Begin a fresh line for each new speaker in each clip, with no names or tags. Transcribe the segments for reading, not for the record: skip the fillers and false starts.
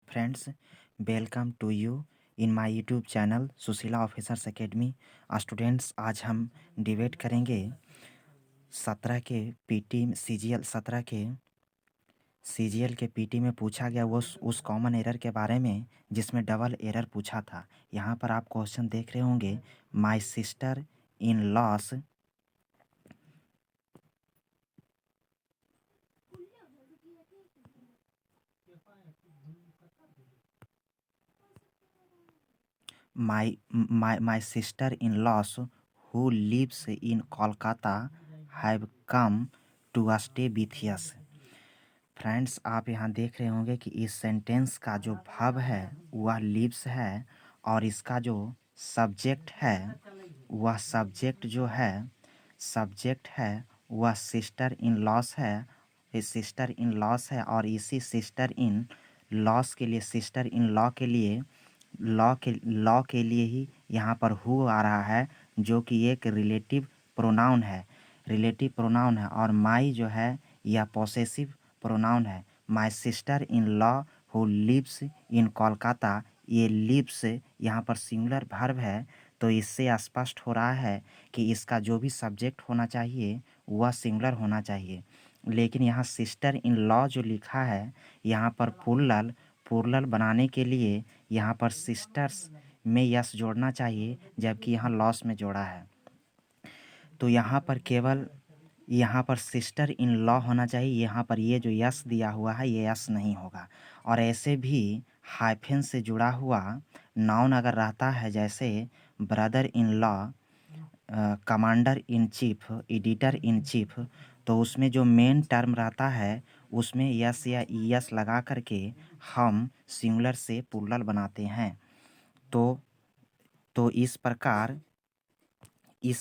Friends, welcome to you in my YouTube channel Sushila officers academy. Students, आज हम debate करेंगे 17 के पीटी सीजीएल 17 के सीजीएल के पीटी में पूछा गया वो उस कॉमन एरर के बारे में जिसमें डबल एरर पूछा था। यहाँ पर आप क्वेश्चन देख रहे होंगे, माई sister in loss my sister-in-laws who lives in Kolkata have come to stay with us। Friends, आप यहाँ देख रहे होंगे कि इस सेंटेंस का जो verb है वह लिव्स है और इसका जो सब्जेक्ट है वह सब्जेक्ट है वह सिस्टर इन लॉस है, सिस्टर इन लॉस है। और इसी सिस्टर इन लॉस के लिए, सिस्टर इन लॉ के लिए ही यहाँ पर हु आ रहा है, जो कि एक रिलेटिव प्रोनाउन है। और माई जो है यह पॉसेसिव प्रोनाउन है। My sister in law who lives in Kolkata, ये लिव्स यहाँ पर सिंगुलर वर्ब है, तो इससे स्पष्ट हो रहा है कि इसका जो भी सब्जेक्ट होना चाहिए वह सिंगुलर होना चाहिए। लेकिन यहाँ सिस्टर इन लॉ जो लिखा है, यहाँ पर प्लूरल बनाने के लिए यहाँ पर सिस्टर्स में यस जोड़ना चाहिए, जबकि यहाँ लॉस में जोड़ा है। तो यहाँ पर केवल यहाँ पर सिस्टर इन लॉ होना चाहिए। यहाँ पर ये जो यस दिया हुआ है ये यस नहीं होगा। और ऐसे भी हाइफन से जुड़ा हुआ नाउन अगर रहता है, जैसे brother in law, commander in chief, editor in chief, तो उसमें जो मेन टर्म रहता है उसमें यस या यस लगा करके हम सिंगुलर से प्लूरल बनाते हैं। तो इस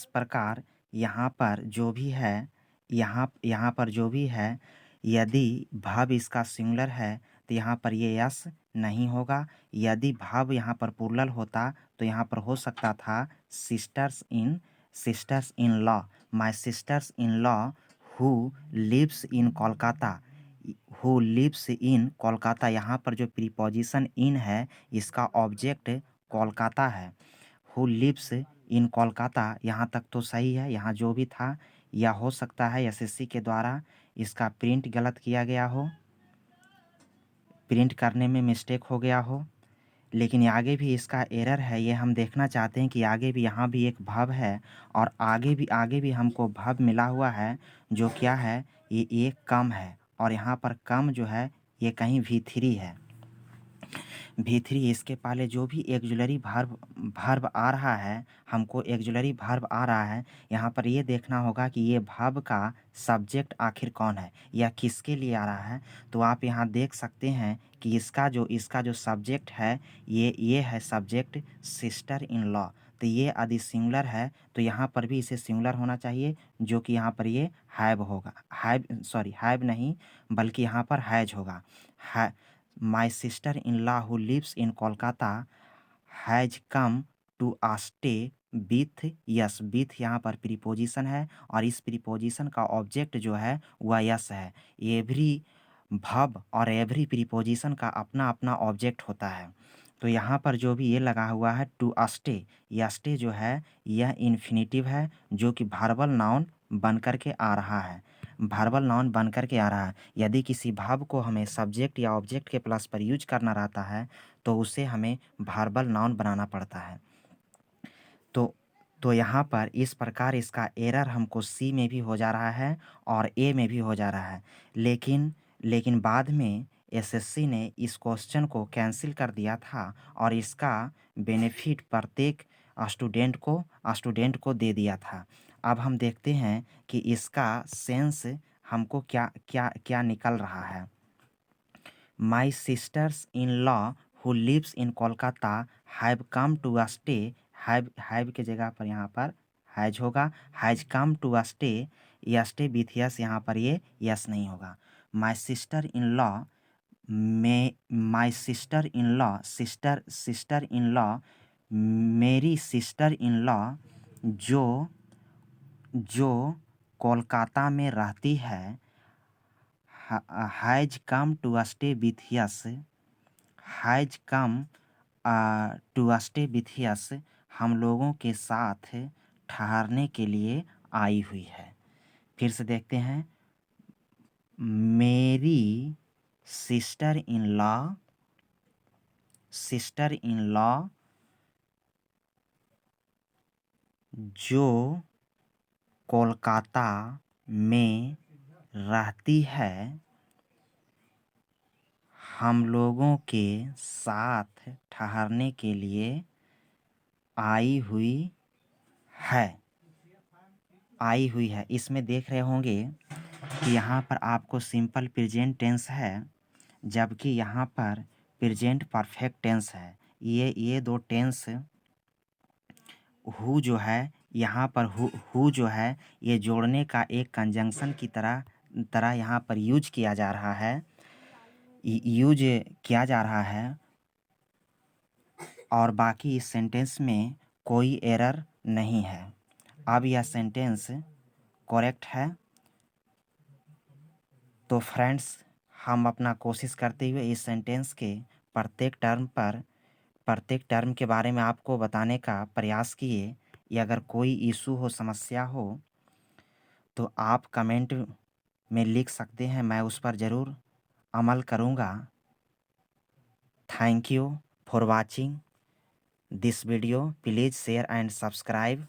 प्रकार यहाँ पर जो भी है, यहाँ पर जो भी है, यदि भाव इसका सिंगुलर है तो यहाँ पर ये यस नहीं होगा। यदि भाव यहाँ पर प्लूरल होता तो यहाँ पर हो सकता था sisters in law, my sisters in law who lives in Kolkata. Who lives in Kolkata, यहाँ पर जो प्रीपोजिशन इन है इसका ऑब्जेक्ट कोलकाता है। हु लिव्स इन कोलकाता, यहाँ तक तो सही है। यहाँ जो भी था, या हो सकता है एसएससी के द्वारा इसका प्रिंट गलत किया गया हो, प्रिंट करने में मिस्टेक हो गया हो। लेकिन आगे भी इसका एरर है, ये हम देखना चाहते हैं कि आगे भी यहाँ भी एक भाव है और आगे भी हमको भाव मिला हुआ है, जो क्या है, ये एक कम है। और यहाँ पर कम जो है ये कहीं V3 है। V3 इसके पहले जो भी एक्जुलरी वर्ब आ रहा है, हमको एक्जुलरी वर्ब आ रहा है, यहाँ पर ये देखना होगा कि ये वर्ब का सब्जेक्ट आखिर कौन है या किसके लिए आ रहा है। तो आप यहाँ देख सकते हैं कि इसका जो सब्जेक्ट है ये है सब्जेक्ट सिस्टर इन लॉ। तो ये यदि सिंगुलर है तो यहाँ पर भी इसे सिंगुलर होना चाहिए, जो कि यहाँ पर ये हैव होगा। हैव नहीं बल्कि यहाँ पर हैज होगा। My sister in law who lives in Kolkata has come to stay with yes. With यहाँ पर प्रीपोजिशन है और इस प्रीपोजिशन का ऑब्जेक्ट जो है वह यस है। एवरी वर्ब और एवरी प्रीपोजिशन का अपना अपना ऑब्जेक्ट होता है। तो यहाँ पर जो भी ये लगा हुआ है टू स्टे, यह स्टे जो है यह इन्फिनिटिव है, जो कि वर्बल नाउन बन कर के आ रहा है। वर्बल नाउन बन कर के आ रहा है। यदि किसी भाव को हमें सब्जेक्ट या ऑब्जेक्ट के प्लस पर यूज करना रहता है तो उसे हमें वर्बल नाउन बनाना पड़ता है। तो यहाँ पर इस प्रकार इसका एरर हमको सी में भी हो जा रहा है और ए में भी हो जा रहा है। लेकिन बाद में एसएससी ने इस क्वेश्चन को कैंसिल कर दिया था और इसका बेनिफिट प्रत्येक स्टूडेंट को दे दिया था। अब हम देखते हैं कि इसका सेंस हमको क्या निकल रहा है। My sisters in law who lives in Kolkata have come to stay, have के जगह पर यहाँ पर हैज होगा। हैज कम टू स्टे, या स्टे विथ यस, यहाँ पर ये यस नहीं होगा। माई सिस्टर इन लॉ में माई सिस्टर इन लॉ मेरी सिस्टर इन लॉ जो कोलकाता में रहती है, has come to stay with yes, has come to stay with us, हम लोगों के साथ ठहरने के लिए आई हुई है। फिर से देखते हैं, मेरी सिस्टर इन लॉ जो कोलकाता में रहती है, हम लोगों के साथ ठहरने के लिए आई हुई है। इसमें देख रहे होंगे कि यहाँ पर आपको सिंपल प्रेजेंट टेंस है, जबकि यहाँ पर प्रेजेंट परफेक्ट टेंस है। ये दो टेंस हु जो है, यहाँ पर हु जो है ये जोड़ने का एक कंजंक्शन की तरह यहाँ पर यूज किया जा रहा है, और बाकी इस सेंटेंस में कोई एरर नहीं है। अब यह सेंटेंस करेक्ट है। तो फ्रेंड्स, हम अपना कोशिश करते हुए इस सेंटेंस के प्रत्येक टर्म के बारे में आपको बताने का प्रयास किए। या अगर कोई इशू हो, समस्या हो, तो आप कमेंट में लिख सकते हैं, मैं उस पर ज़रूर अमल करूँगा। Thank you for watching this video. Please share and subscribe.